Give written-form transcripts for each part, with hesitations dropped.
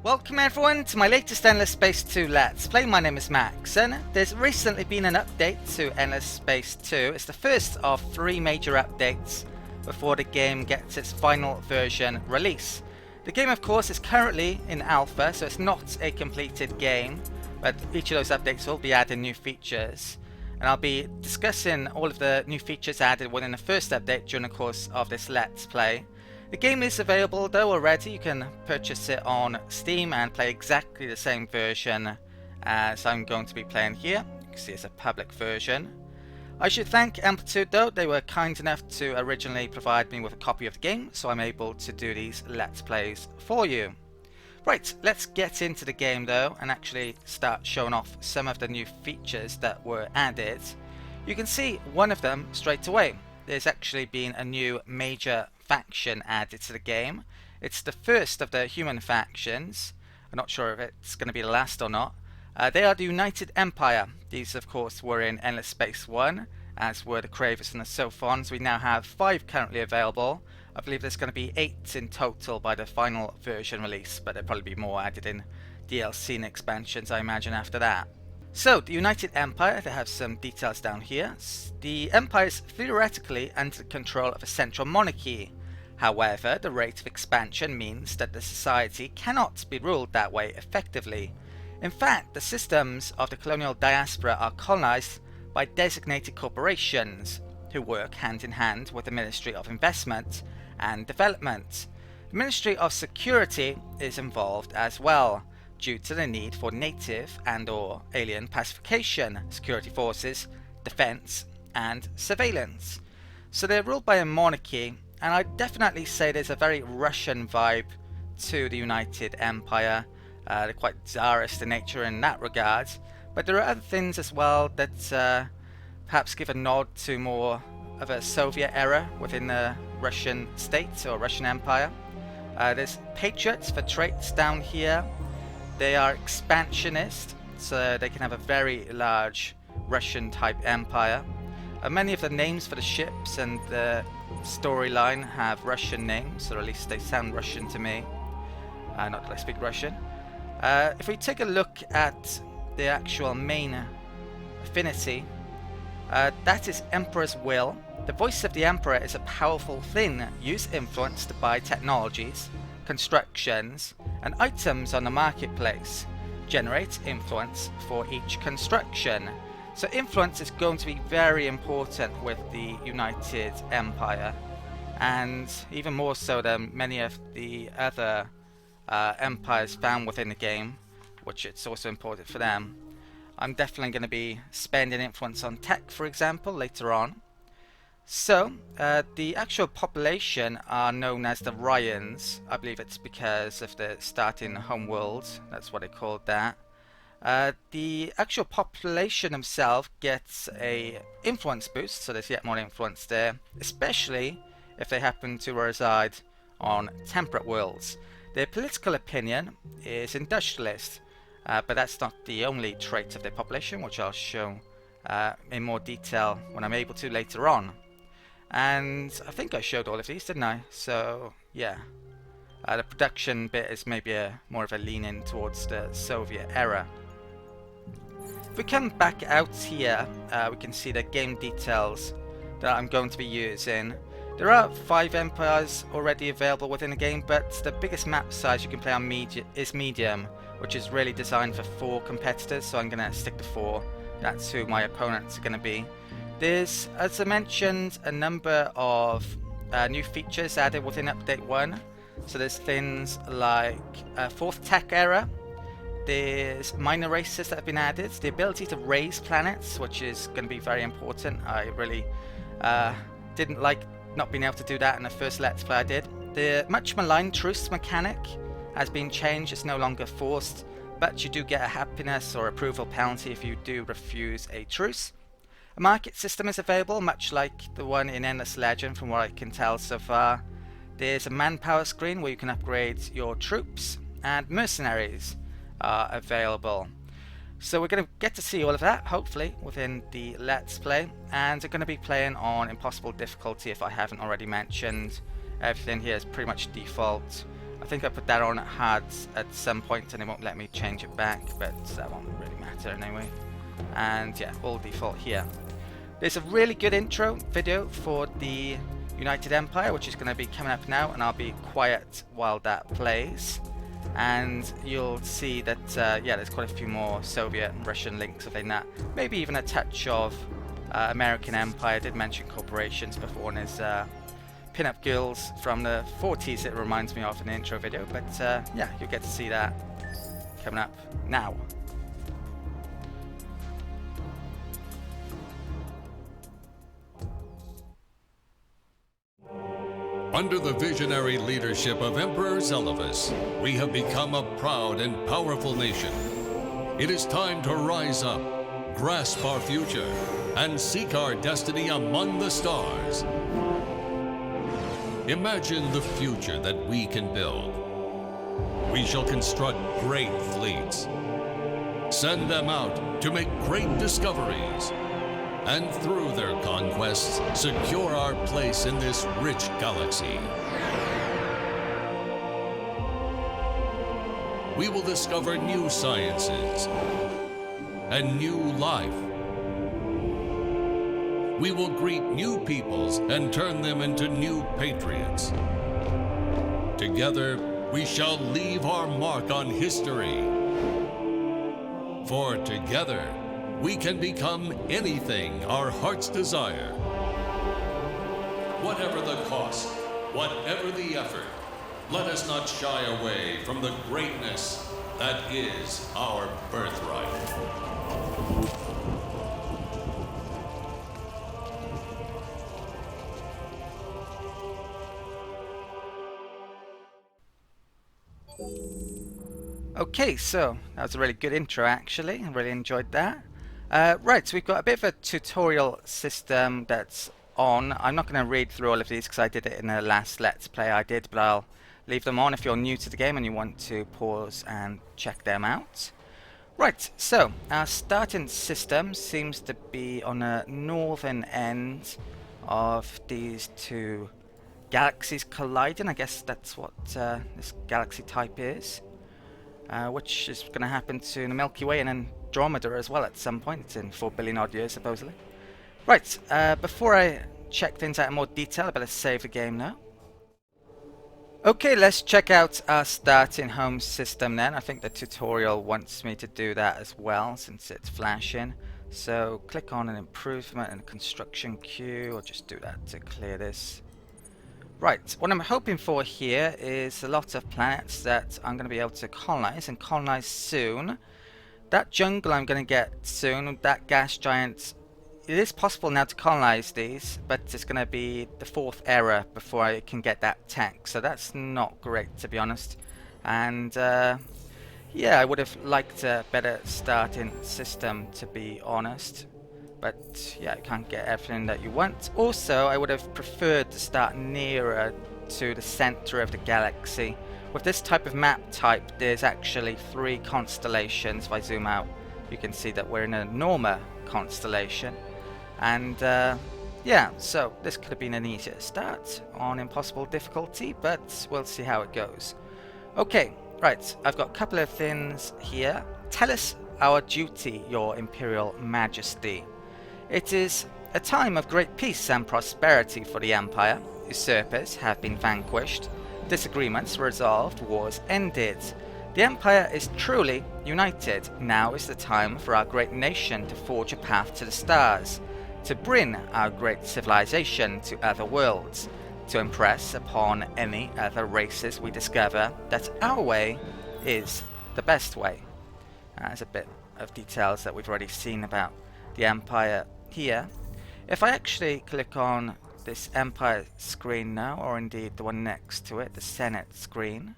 Welcome everyone to my latest Endless Space 2 Let's Play. My name is Macsen. There's recently been an update to Endless Space 2. It's the first of 3 major updates before the game gets its final version release. The game of course is currently in alpha, so it's not a completed game, but each of those updates will be adding new features. And I'll be discussing all of the new features added within the first update during the course of this Let's Play. The game is available though already. You can purchase it on Steam and play exactly the same version as I'm going to be playing here. You can see it's a public version. I should thank Amplitude though, they were kind enough to originally provide me with a copy of the game, so I'm able to do these Let's Plays for you. Right, let's get into the game though and actually start showing off some of the new features that were added. You can see one of them straight away. There's actually been a new major faction added to the game. It's the first of the human factions. I'm not sure if it's going to be the last or not. They are the United Empire. These of course were in Endless Space 1, as were the Cravers and the Sophons. We now have 5 currently available. I believe there's going to be 8 in total by the final version release, but there'll probably be more added in DLC and expansions I imagine after that. So, the United Empire, they have some details down here. The Empire is theoretically under the control of a central monarchy. However, the rate of expansion means that the society cannot be ruled that way effectively. In fact, the systems of the colonial diaspora are colonized by designated corporations, who work hand in hand with the Ministry of Investment and Development. The Ministry of Security is involved as well, due to the need for native and/or alien pacification, security forces, defense, and surveillance. So they're ruled by a monarchy, and I'd definitely say there's a very Russian vibe to the United Empire. They're quite czarist in nature in that regard, but there are other things as well that perhaps give a nod to more of a Soviet era within the Russian state or Russian Empire. There's patriots for traits down here. They are expansionist, so they can have a very large Russian-type empire. Many of the names for the ships and the storyline have Russian names, or at least they sound Russian to me. Not that I speak Russian. If we take a look at the actual main affinity, that is Emperor's Will. The voice of the Emperor is a powerful thing, used influenced by technologies, constructions, and items on the marketplace. Generate influence for each construction. So influence is going to be very important with the United Empire, and even more so than many of the other empires found within the game, which it's also important for them. I'm definitely going to be spending influence on tech, for example, later on. So, the actual population are known as the Ryans. I believe it's because of the starting homeworld, that's what they called that. The actual population themselves gets a influence boost, so there's yet more influence there, especially if they happen to reside on temperate worlds. Their political opinion is industrialist, but that's not the only trait of their population, which I'll show in more detail when I'm able to later on. And I think I showed all of these, didn't I? So, yeah. The production bit is maybe more of a lean in towards the Soviet era. If we come back out here, we can see the game details that I'm going to be using. There are 5 empires already available within the game, but the biggest map size you can play on is medium, which is really designed for 4 competitors, so I'm going to stick to 4. That's who my opponents are going to be. There's, as I mentioned, a number of new features added within Update 1. So there's things like 4th Tech Era. There's minor races that have been added. The ability to raise planets, which is going to be very important. I really didn't like not being able to do that in the first Let's Play I did. The much maligned truce mechanic has been changed. It's no longer forced, but you do get a happiness or approval penalty if you do refuse a truce. A market system is available, much like the one in Endless Legend from what I can tell so far. There's a manpower screen where you can upgrade your troops, and mercenaries are available. So we're going to get to see all of that, hopefully, within the Let's Play, and we're going to be playing on Impossible difficulty if I haven't already mentioned. Everything here is pretty much default. I think I put that on hard at some point and it won't let me change it back, but that won't really matter anyway. And yeah, all default here. There's a really good intro video for the United Empire, which is going to be coming up now, and I'll be quiet while that plays. And you'll see that, yeah, there's quite a few more Soviet and Russian links within that. Maybe even a touch of American Empire. I did mention corporations before, and there's pin-up girls from the 40s it reminds me of in the intro video. But yeah, you'll get to see that coming up now. Under the visionary leadership of Emperor Zelivus, we have become a proud and powerful nation. It is time to rise up, grasp our future, and seek our destiny among the stars. Imagine the future that we can build. We shall construct great fleets, send them out to make great discoveries, and through their conquests, secure our place in this rich galaxy. We will discover new sciences and new life. We will greet new peoples and turn them into new patriots. Together, we shall leave our mark on history. For together, we can become anything our hearts desire. Whatever the cost, whatever the effort, let us not shy away from the greatness that is our birthright. Okay, so that was a really good intro actually. I really enjoyed that. Right, so we've got a bit of a tutorial system that's on. I'm not going to read through all of these because I did it in the last Let's Play I did, but I'll leave them on if you're new to the game and you want to pause and check them out. Right, so our starting system seems to be on the northern end of these two galaxies colliding. I guess that's what this galaxy type is, which is going to happen to the Milky Way and then Andromeda as well at some point. It's in 4 billion odd years supposedly. Right, before I check things out in more detail, I better save the game now. Okay, let's check out our starting home system then. I think the tutorial wants me to do that as well since it's flashing. So click on an improvement and construction queue. I'll just do that to clear this. Right, what I'm hoping for here is a lot of planets that I'm going to be able to colonize and colonize soon. That jungle I'm going to get soon, that gas giant, it is possible now to colonize these, but it's going to be the 4th era before I can get that tech, so that's not great to be honest. And yeah, I would have liked a better starting system to be honest, but yeah, you can't get everything that you want. Also, I would have preferred to start nearer to the center of the galaxy. With this type of map type, there's actually 3 constellations. If I zoom out, you can see that we're in a Norma constellation. And yeah, so this could have been an easier start on impossible difficulty, but we'll see how it goes. Okay, right, I've got a couple of things here. Tell us our duty, your Imperial Majesty. It is a time of great peace and prosperity for the Empire. Usurpers have been vanquished. Disagreements resolved, wars ended. The Empire is truly united. Now is the time for our great nation to forge a path to the stars, to bring our great civilization to other worlds, to impress upon any other races we discover that our way is the best way. There's a bit of details that we've already seen about the Empire here. If I actually click on this Empire screen now, or indeed the one next to it, the Senate screen,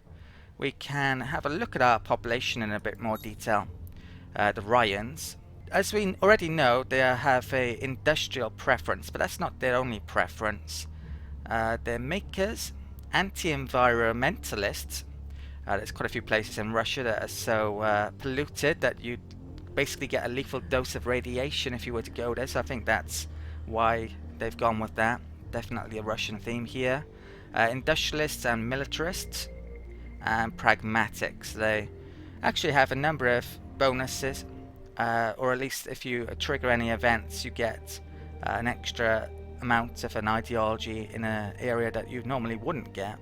we can have a look at our population in a bit more detail. The Ryans, as we already know, they have a industrial preference, but that's not their only preference. They're makers, anti-environmentalists. There's quite a few places in Russia that are so polluted that you basically get a lethal dose of radiation if you were to go there, so I think that's why they've gone with that. Definitely a Russian theme here. Industrialists and militarists, and pragmatics. They actually have a number of bonuses, or at least if you trigger any events, you get an extra amount of an ideology in an area that you normally wouldn't get,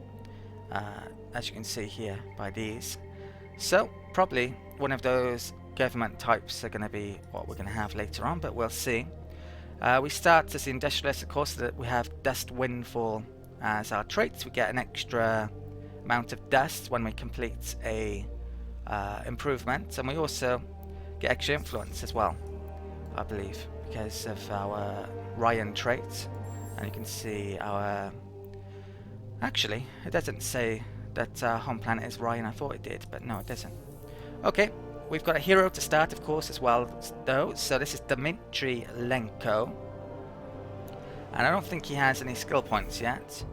as you can see here by these. So probably one of those government types are going to be what we're going to have later on, but we'll see. We start as the industrialist, of course, that we have dust windfall as our traits. We get an extra amount of dust when we complete a improvement, and we also get extra influence as well, I believe, because of our Ryan trait. And you can see our... Actually, it doesn't say that our home planet is Ryan. I thought it did, but no, it doesn't. Okay, we've got a hero to start, of course, as well, though. So this is Dmitry Lenko. And I don't think he has any skill points yet.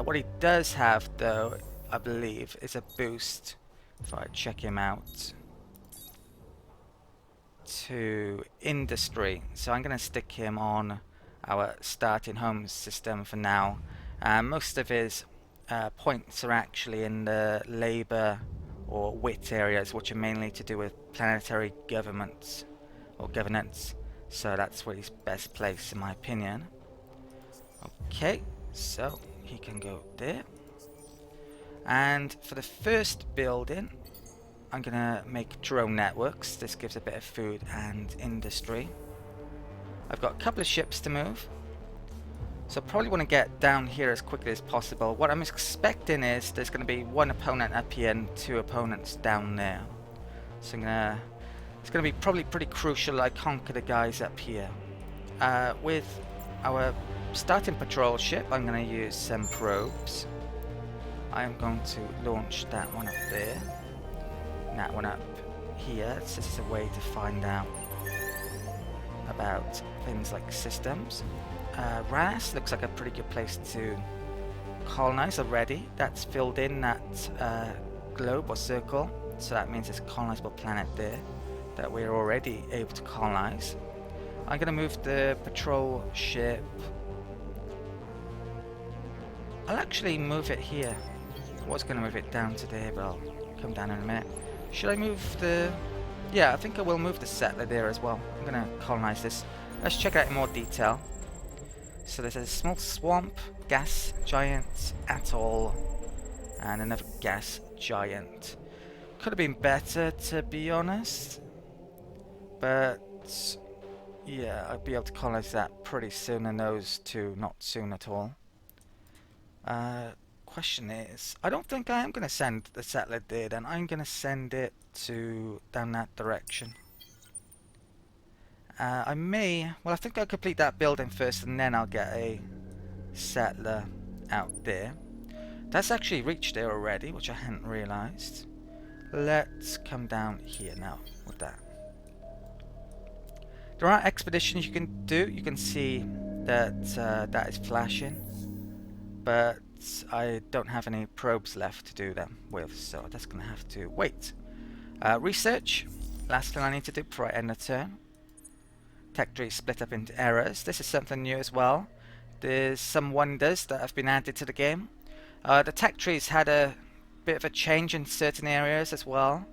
What he does have, though, I believe, is a boost, if I check him out, to industry. So I'm going to stick him on our starting home system for now. Most of his points are actually in the labour or wit areas, which are mainly to do with planetary governments or governance. So that's where he's best placed, in my opinion. Okay, so he can go there. And for the first building, I'm going to make drone networks. This gives a bit of food and industry. I've got a couple of ships to move, so I probably want to get down here as quickly as possible. What I'm expecting is there's going to be one opponent up here and two opponents down there. So it's going to be probably pretty crucial I conquer the guys up here. With our starting patrol ship, I'm going to use some probes. I'm going to launch that one up there, and that one up here. So this is a way to find out about things like systems. Ras looks like a pretty good place to colonize already. That's filled in that globe or circle, so that means there's a colonizable planet there that we're already able to colonize. I'm going to move the patrol ship. I'll actually move it here. I was going to move it down to there, but I'll come down in a minute. Should I move the... Yeah, I think I will move the settler there as well. I'm going to colonize this. Let's check it out in more detail. So there's a small swamp, gas giant, atoll, and another gas giant. Could have been better, to be honest. But yeah, I'll be able to colonize that pretty soon, and those two not soon at all. Question is, I don't think I am going to send the settler there then. I'm going to send it to down that direction. I may, well, I think I'll complete that building first and then I'll get a settler out there. That's actually reached there already, which I hadn't realized. Let's come down here now with that. There are expeditions you can do. You can see that that is flashing, but I don't have any probes left to do them with, so that's going to have to wait. Research, last thing I need to do before I end the turn. Tech tree split up into errors. This is something new as well. There's some wonders that have been added to the game. The tech trees had a bit of a change in certain areas as well.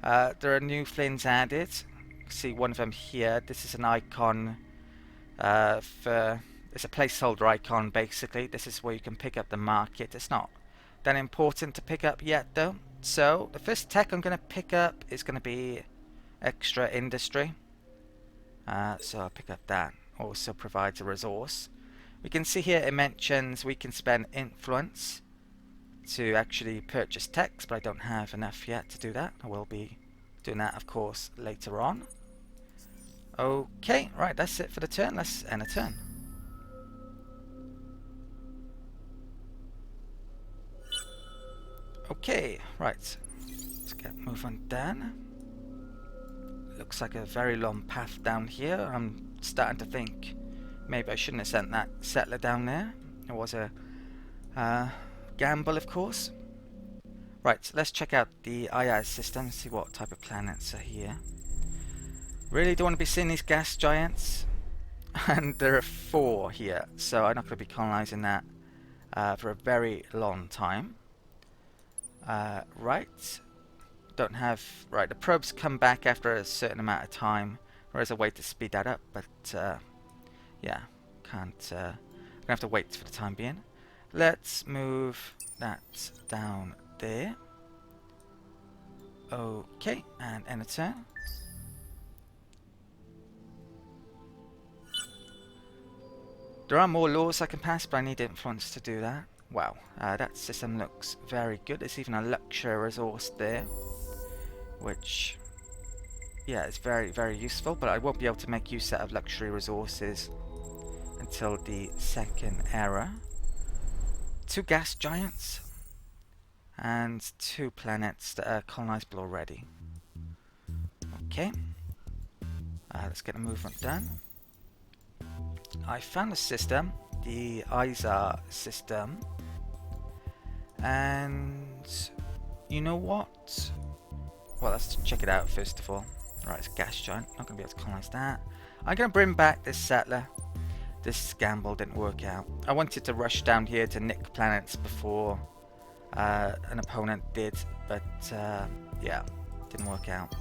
There are new things added. You can see one of them here. This is an icon for... It's a placeholder icon, basically. This is where you can pick up the market. It's not that important to pick up yet, though. So the first tech I'm going to pick up is going to be extra industry. So I'll pick up that. Also provides a resource. We can see here it mentions we can spend influence to actually purchase techs, but I don't have enough yet to do that. I will be doing that, of course, later on. Okay, right, that's it for the turn. Let's end a turn. Okay, right. Let's get moving down. Looks like a very long path down here. I'm starting to think maybe I shouldn't have sent that settler down there. It was a gamble, of course. Right, let's check out the IAS system, see what type of planets are here. Really don't want to be seeing these gas giants. And there are 4 here, so I'm not going to be colonizing that for a very long time. Right. Don't have... Right, the probes come back after a certain amount of time. There is a way to speed that up, but yeah, can't... I'm gonna have to wait for the time being. Let's move that down there. Okay, and end of turn. There are more laws I can pass, but I need influence to do that. Wow, that system looks very good. There's even a luxury resource there, which, yeah, is very, very useful, but I won't be able to make use of luxury resources until the second era. 2 gas giants, and 2 planets that are colonizable already. Okay, let's get the movement done. I found a system, the ISAR system, and you know what? Well, let's check it out first of all. Right, it's a gas giant, not going to be able to colonize that. I'm going to bring back this settler. This gamble didn't work out. I wanted to rush down here to nick planets before an opponent did, but yeah, didn't work out.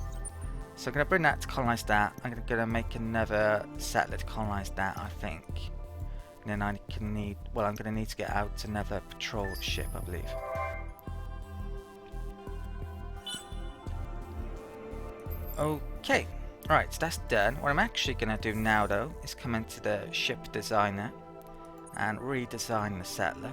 So I'm going to bring that to colonize that. I'm going to make another settler to colonize that, I think. And then I can need, well, I'm going to need to get out another patrol ship, I believe. Okay, right, so that's done. What I'm actually going to do now, though, is come into the ship designer and redesign the settler.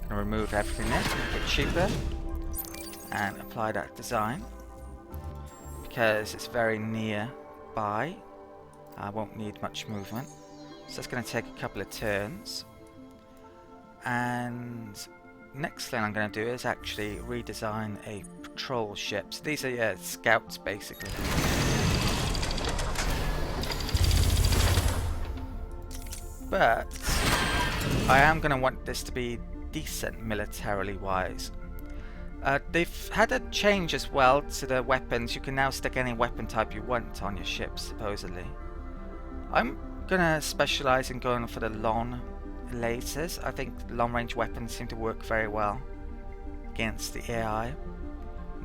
Remove everything there to make it cheaper and apply that design because it's very nearby. I won't need much movement, so it's going to take a couple of turns. And next thing I'm going to do is actually redesign a patrol ship. So these are scouts basically. But I am going to want this to be decent militarily wise. They've had a change as well to the weapons. You can now stick any weapon type you want on your ship, supposedly. I'm gonna specialize in going for the long lasers. I think long range weapons seem to work very well against the AI.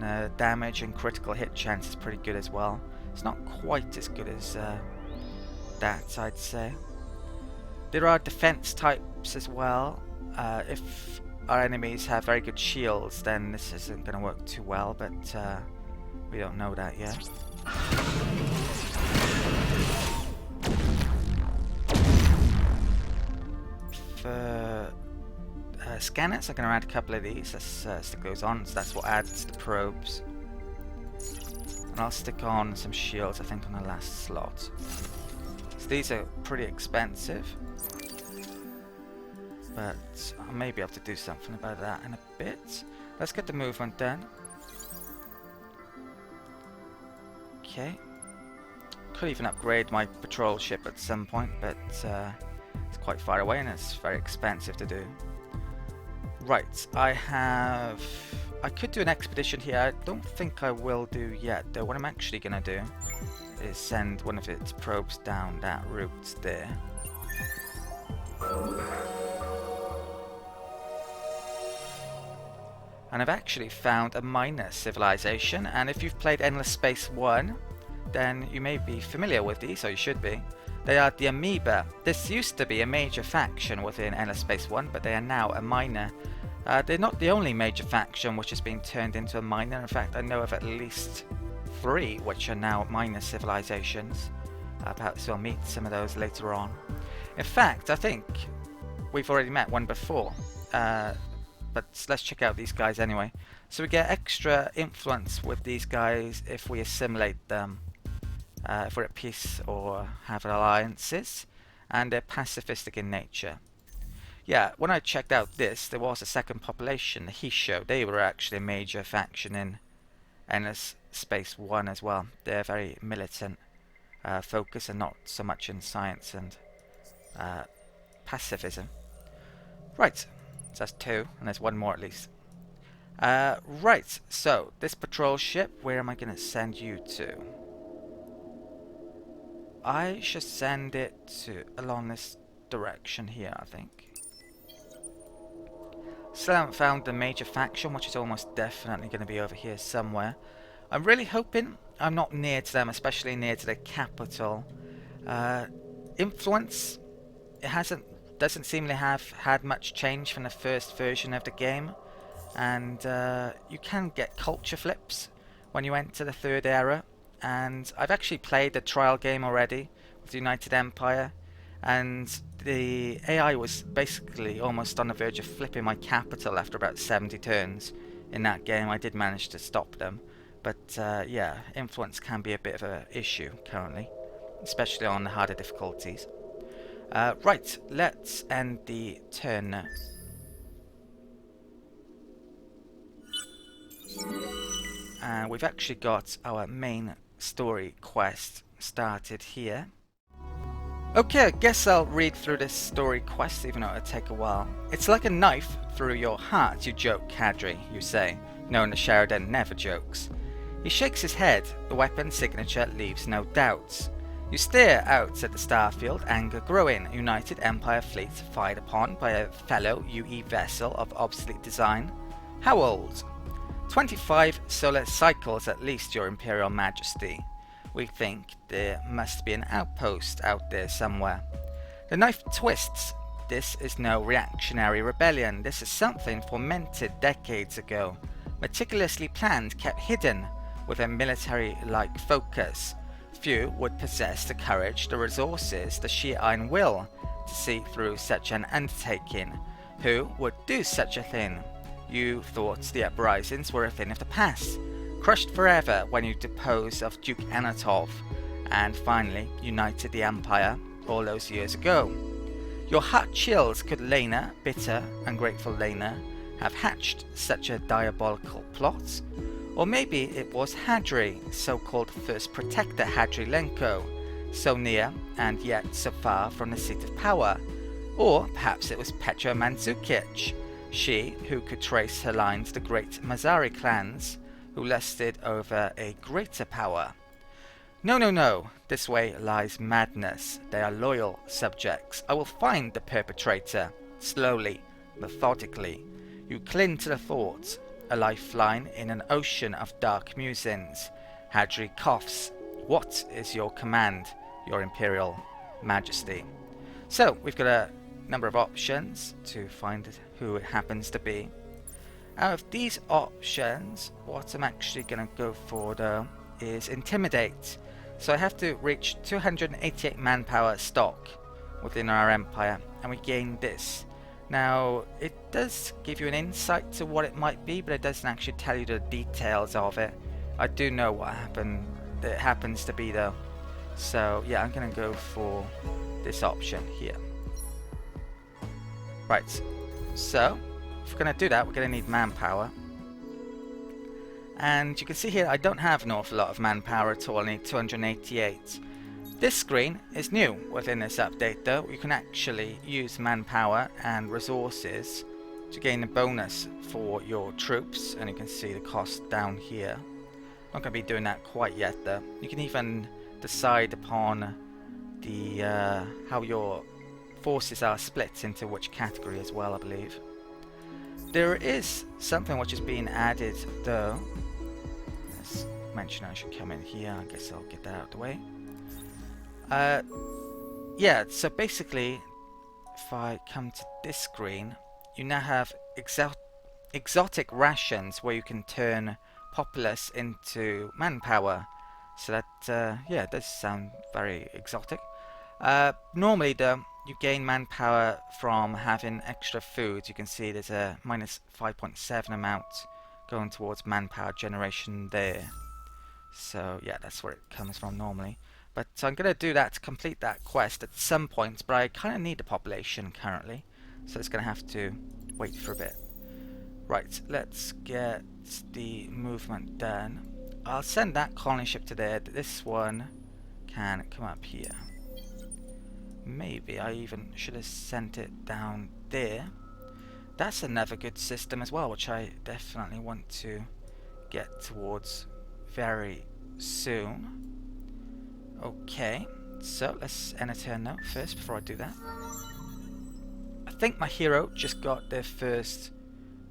The damage and critical hit chance is pretty good as well. It's not quite as good as that, I'd say. There are defense types as well. If our enemies have very good shields, then this isn't going to work too well, but we don't know that yet. For scanners, I'm going to add a couple of these as stick those on, so that's what adds the probes. And I'll stick on some shields, I think, on the last slot. So these are pretty expensive, but I may be able to do something about that in a bit. Let's get the movement done. Okay. Could even upgrade my patrol ship at some point, but it's quite far away and it's very expensive to do. Right, I could do an expedition here. I don't think I will do yet, though. What I'm actually going to do is send one of its probes down that route there. And I've actually found a minor civilization, and if you've played Endless Space 1, then you may be familiar with these, or you should be. They are the Amoeba. This used to be a major faction within Endless Space 1, but they are now a minor. They're not the only major faction which has been turned into a minor. In fact, I know of at least 3 which are now minor civilizations. Perhaps we'll meet some of those later on. In fact, I think we've already met one before. But let's check out these guys anyway. So we get extra influence with these guys if we assimilate them, if we're at peace or have alliances, and they're pacifistic in nature. Yeah, when I checked out this, there was a second population, the Hisho. They were actually a major faction in Endless Space 1 as well. They're very militant focus and not so much in science and pacifism. Right. So that's 2, and there's 1 more at least. Right, so this patrol ship, where am I going to send you to? I should send it to along this direction here, I think. Still haven't found the major faction, which is almost definitely going to be over here somewhere. I'm really hoping I'm not near to them, especially near to the capital. Influence, it doesn't seem to have had much change from the first version of the game, and you can get culture flips when you enter the third era. And I've actually played the trial game already with the United Empire, and the AI was basically almost on the verge of flipping my capital after about 70 turns in that game. I did manage to stop them, but yeah, influence can be a bit of an issue currently, especially on the harder difficulties. Right, let's end the turn now. And we've actually got our main story quest started here. Okay, I guess I'll read through this story quest, even though it'll take a while. It's like a knife through your heart, you joke, Hadri, you say, knowing that Sheridan never jokes. He shakes his head. The weapon signature leaves no doubts. You stare out at the starfield, anger growing. United Empire fleet fired upon by a fellow UE vessel of obsolete design. How old? 25 solar cycles at least, Your Imperial Majesty. We think there must be an outpost out there somewhere. The knife twists. This is no reactionary rebellion. This is something fomented decades ago. Meticulously planned, kept hidden, with a military-like focus. Few would possess the courage, the resources, the sheer iron will to see through such an undertaking. Who would do such a thing? You thought the uprisings were a thing of the past, crushed forever when you deposed of Duke Anatov, and finally united the Empire all those years ago. Your heart chills. Could Lena, bitter, ungrateful Lena, have hatched such a diabolical plot? Or maybe it was Hadri, so-called First Protector Hadri Lenko, so near and yet so far from the seat of power. Or perhaps it was Petra Mandzukic, she who could trace her lines to the great Mazari clans, who lusted over a greater power. No, no, no, this way lies madness. They are loyal subjects. I will find the perpetrator. Slowly, methodically. You cling to the thought, a lifeline in an ocean of dark musings. Hadri coughs. What is your command, Your Imperial Majesty? So, we've got a number of options to find who it happens to be. Out of these options, what I'm actually going to go for though is Intimidate. So I have to reach 288 manpower stock within our empire, and we gain this. Now, it does give you an insight to what it might be, but it doesn't actually tell you the details of it. I do know what it happens to be though. So yeah, I'm going to go for this option here. Right, so if we're going to do that, we're going to need manpower. And you can see here I don't have an awful lot of manpower at all. I need 288. This screen is new within this update though. You can actually use manpower and resources to gain a bonus for your troops, and you can see the cost down here. Not going to be doing that quite yet though. You can even decide upon the how your forces are split into which category as well, I believe. There is something which is being added though. Let's mention I should come in here. I guess I'll get that out of the way. Yeah, so basically if I come to this screen, you now have exotic rations where you can turn populace into manpower. So that yeah, it does sound very exotic. Normally though, you gain manpower from having extra food. You can see there's a minus 5.7 amount going towards manpower generation there. So yeah, that's where it comes from normally. But I'm going to do that to complete that quest at some point, but I kind of need the population currently, so it's going to have to wait for a bit. Right, let's get the movement done. I'll send that colony ship to there. This one can come up here. Maybe I even should have sent it down there. That's another good system as well, which I definitely want to get towards very soon. Okay, So let's end a turn now first before I do that. I think my hero just got their first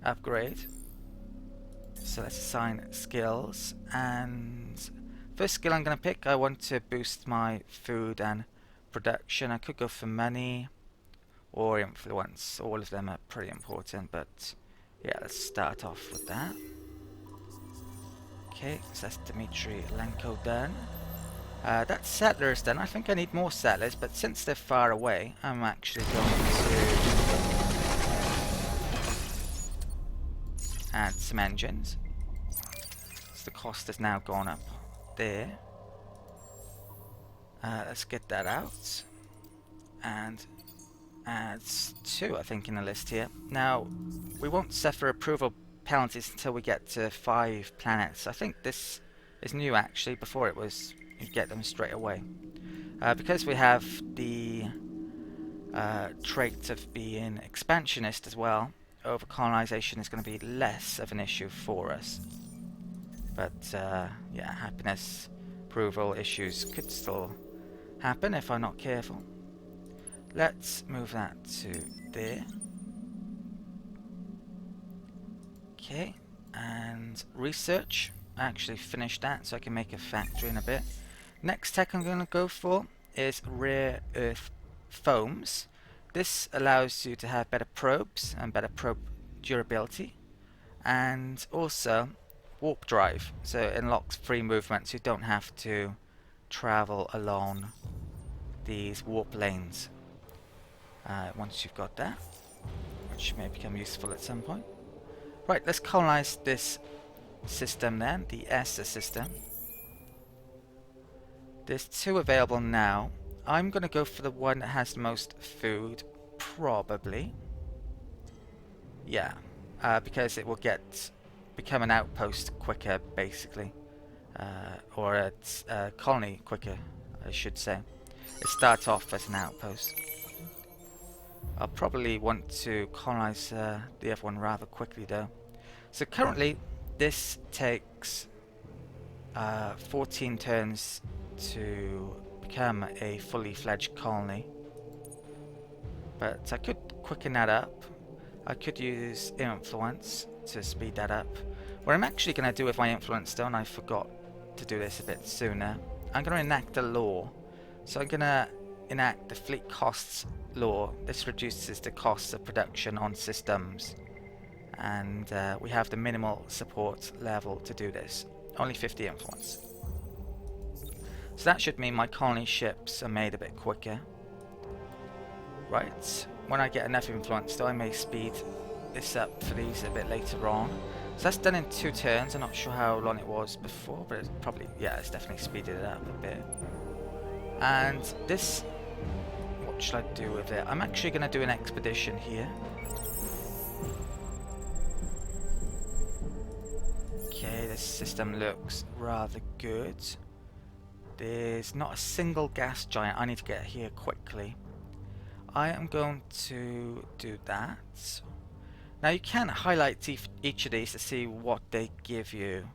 upgrade. So let's assign skills, and first skill I'm going to pick, I want to boost my food and production. I could go for money or influence. All of them are pretty important, but yeah, let's start off with that. Okay, so that's Dmitry Lenko done. That's settlers done. I think I need more settlers, but since they're far away, I'm actually going to add some engines. So the cost has now gone up there. Let's get that out. And add 2, I think, in the list here. Now, we won't suffer approval penalties until we get to 5 planets. I think this is new, actually. Before it was, you get them straight away. Because we have the trait of being expansionist as well, over colonization is going to be less of an issue for us. But yeah, happiness approval issues could still happen if I'm not careful. Let's move that to there. Okay, and research. I actually finished that, so I can make a factory in a bit. Next tech I'm going to go for is rare earth foams. This allows you to have better probes and better probe durability, and also warp drive, so it unlocks free movement, so you don't have to travel along these warp lanes once you've got that, which may become useful at some point. Right, let's colonize this system then, the ESSA system. There's 2 available now. I'm going to go for the one that has the most food, probably. Yeah, because it will become an outpost quicker, basically. Or a colony quicker, I should say. It starts off as an outpost. I'll probably want to colonize the other one rather quickly, though. So currently, this takes 14 turns to become a fully fledged colony. But I could quicken that up. I could use influence to speed that up. What I'm actually going to do with my influence, though, and I forgot to do this a bit sooner, I'm going to enact a law. So I'm going to enact the fleet costs law. This reduces the costs of production on systems, and we have the minimal support level to do this. Only 50 influence. So that should mean my colony ships are made a bit quicker. Right, when I get enough influence, though, I may speed this up for these a bit later on. So that's done in 2 turns. I'm not sure how long it was before, but it's probably, yeah, it's definitely speeded it up a bit. And this, what should I do with it? I'm actually going to do an expedition here. Okay, this system looks rather good. There's not a single gas giant. I need to get here quickly. I am going to do that. Now you can highlight each of these to see what they give you.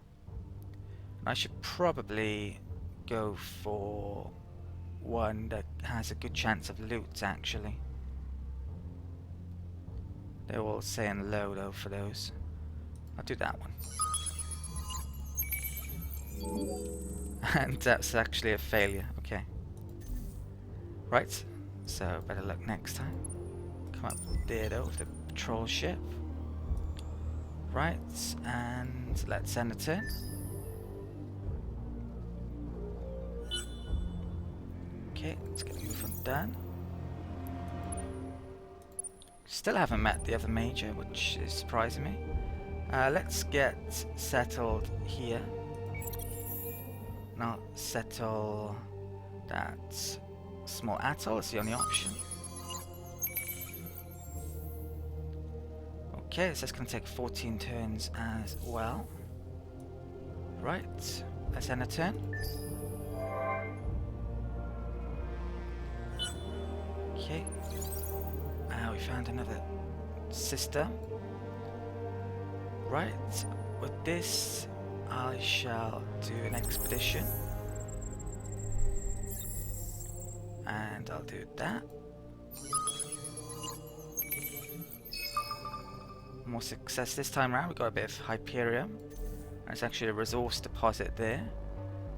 I should probably go for one that has a good chance of loot, actually. They're all saying low though for those. I'll do that one. And that's actually a failure. Okay. Right. So better luck next time. Come up there though with the patrol ship. Right, and let's end the turn. Okay, let's get the movement done. Still haven't met the other major, which is surprising me. Let's get settled here. Now settle that small atoll, it's the only option. Okay, so it's going to take 14 turns as well. Right, let's end a turn. Okay, we found another system. Right, with this I shall do an expedition. and I'll do that. More success this time around. We got a bit of Hyperium. There's actually a resource deposit there,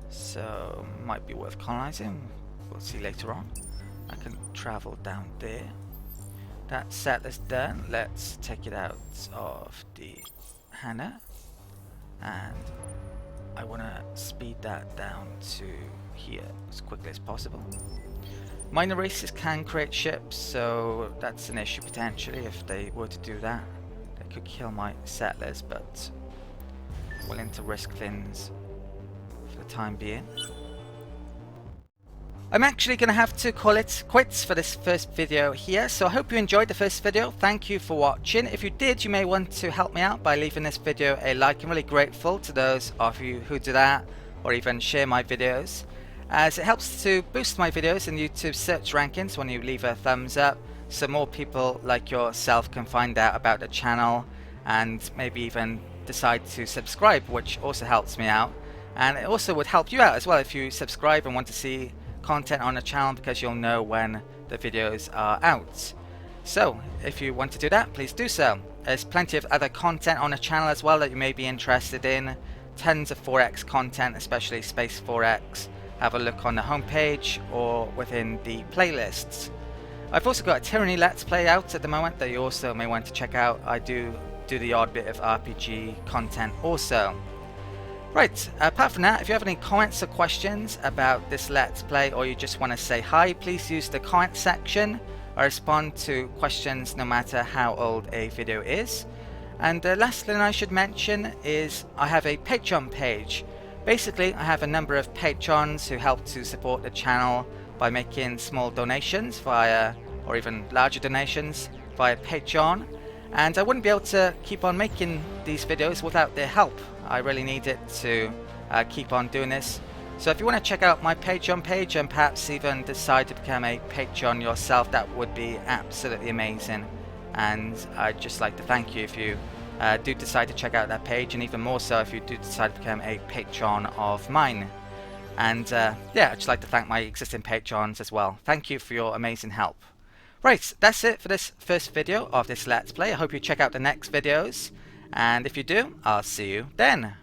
so might be worth colonizing. We'll see later on. I can travel down there. That settler's done. Let's take it out of the Hannah, and I want to speed that down to here as quickly as possible. Minor races can create ships, so that's an issue potentially if they were to do that. They could kill my settlers, but willing to risk things for the time being. I'm actually going to have to call it quits for this first video here, so I hope you enjoyed the first video. Thank you for watching. If you did, you may want to help me out by leaving this video a like. I'm really grateful to those of you who do that, or even share my videos, as it helps to boost my videos in YouTube search rankings when you leave a thumbs up, so more people like yourself can find out about the channel and maybe even decide to subscribe, which also helps me out. And it also would help you out as well if you subscribe and want to see content on the channel, because you'll know when the videos are out. So if you want to do that, please do so. There's plenty of other content on the channel as well that you may be interested in. Tons of 4X content, especially Space 4X. Have a look on the homepage or within the playlists. I've also got a Tyranny Let's Play out at the moment that you also may want to check out. I do the odd bit of RPG content also. Right, apart from that, if you have any comments or questions about this Let's Play, or you just want to say hi, please use the comment section. I respond to questions no matter how old a video is. And the last thing I should mention is I have a Patreon page. Basically, I have a number of patrons who help to support the channel by making small donations via, or even larger donations via Patreon. And I wouldn't be able to keep on making these videos without their help. I really need it to keep on doing this. So if you want to check out my Patreon page and perhaps even decide to become a Patreon yourself, that would be absolutely amazing. And I'd just like to thank you if you do decide to check out that page, and even more so if you do decide to become a patron of mine. And yeah, I'd just like to thank my existing patrons as well. Thank you for your amazing help. Right, that's it for this first video of this Let's Play. I hope you check out the next videos, and if you do, I'll see you then.